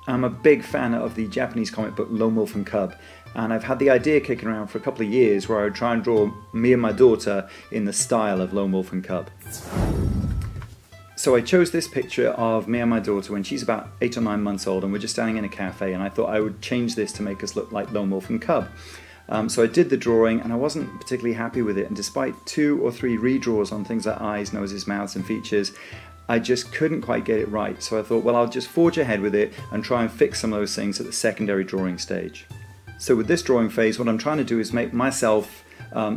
I'm a big fan of the Japanese comic book Lone Wolf and Cub, and I've had the idea kicking around for a couple of years where I would try and draw me and my daughter in the style of Lone Wolf and Cub. So I chose this picture of me and my daughter when she's about 8 or 9 months old, and we're just standing in a cafe, and I thought I would change this to make us look like Lone Wolf and Cub. So I did the drawing, and I wasn't particularly happy with it, and despite 2 or 3 redraws on things like eyes, noses, mouths and features, I just couldn't quite get it right. So I thought, well, I'll just forge ahead with it and try and fix some of those things at the secondary drawing stage. So with this drawing phase, what I'm trying to do is make myself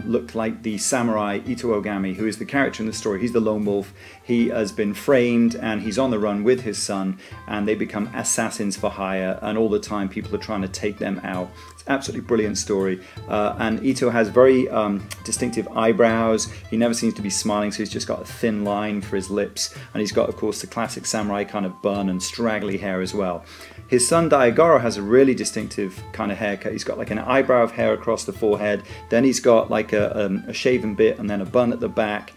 look like the samurai Ito Ogami, who is the character in the story. He's the lone wolf. He has been framed and he's on the run with his son, and they become assassins for hire, and all the time people are trying to take them out. It's an absolutely brilliant story. And Ito has very distinctive eyebrows. He never seems to be smiling, so he's just got a thin line for his lips, and he's got, of course, the classic samurai kind of bun and straggly hair as well. His son Daigoro has a really distinctive kind of haircut. He's got like an eyebrow of hair across the forehead, then he's got like a shaven bit and then a bun at the back.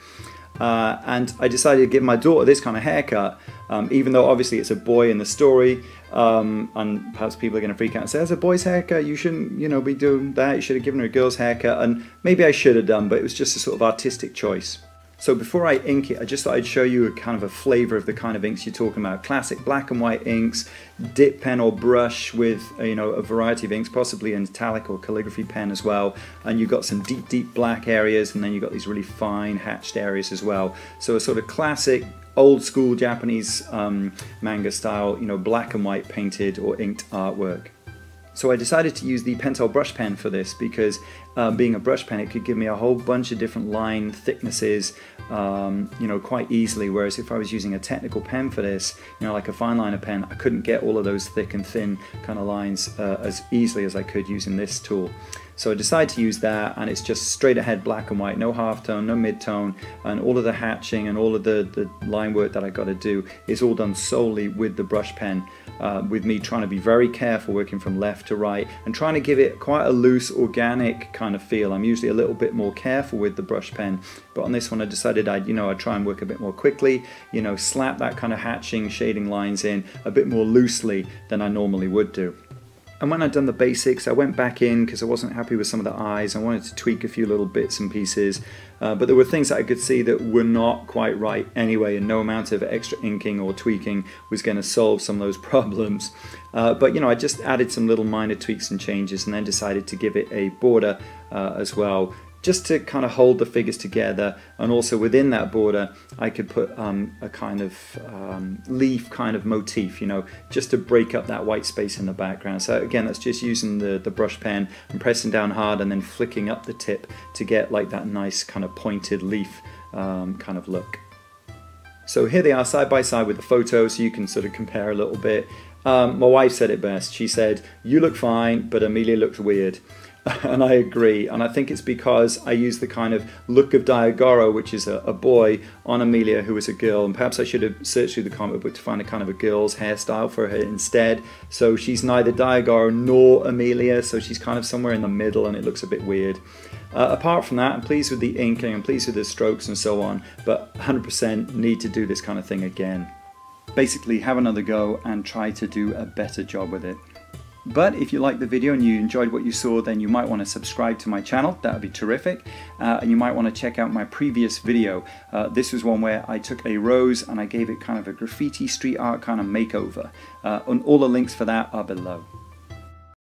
And I decided to give my daughter this kind of haircut, even though obviously it's a boy in the story, and perhaps people are going to freak out and say, "That's a boy's haircut, you shouldn't, you know, be doing that, you should have given her a girl's haircut," and maybe I should have done, but it was just a sort of artistic choice. So before I ink it, I just thought I'd show you a kind of a flavour of the kind of inks you're talking about. Classic black and white inks, dip pen or brush with, you know, a variety of inks, possibly an italic or calligraphy pen as well. And you've got some deep, deep black areas, and then you've got these really fine hatched areas as well. So a sort of classic, old school Japanese manga style, you know, black and white painted or inked artwork. So I decided to use the Pentel brush pen for this because being a brush pen, it could give me a whole bunch of different line thicknesses, you know, quite easily. Whereas if I was using a technical pen for this, you know, like a fine liner pen, I couldn't get all of those thick and thin kind of lines as easily as I could using this tool. So I decided to use that, and it's just straight ahead black and white, no halftone, no mid-tone, and all of the hatching and all of the line work that I got to do is all done solely with the brush pen, with me trying to be very careful working from left to right and trying to give it quite a loose, organic kind of feel. I'm usually a little bit more careful with the brush pen, but on this one I decided I'd try and work a bit more quickly, you know, slap that kind of hatching, shading lines in a bit more loosely than I normally would do. And when I'd done the basics, I went back in because I wasn't happy with some of the eyes. I wanted to tweak a few little bits and pieces, but there were things that I could see that were not quite right anyway, and no amount of extra inking or tweaking was going to solve some of those problems. But you know, I just added some little minor tweaks and changes, and then decided to give it a border as well, just to kind of hold the figures together. And also within that border I could put a kind of leaf kind of motif, you know, just to break up that white space in the background. So again, that's just using the brush pen and pressing down hard and then flicking up the tip to get like that nice kind of pointed leaf kind of look. So here they are side by side with the photo, so you can sort of compare a little bit. My wife said it best. She said, "You look fine, but Amelia looks weird." And I agree, and I think it's because I use the kind of look of Daigoro, which is a boy, on Amelia, who is a girl, and perhaps I should have searched through the comic book to find a kind of a girl's hairstyle for her instead. So she's neither Daigoro nor Amelia, so she's kind of somewhere in the middle, and it looks a bit weird. Apart from that, I'm pleased with the inking, I'm pleased with the strokes and so on, but 100% need to do this kind of thing again. Basically, have another go and try to do a better job with it. But if you liked the video and you enjoyed what you saw, then you might want to subscribe to my channel. That would be terrific. And you might want to check out my previous video. This was one where I took a rose and I gave it kind of a graffiti street art kind of makeover. And all the links for that are below.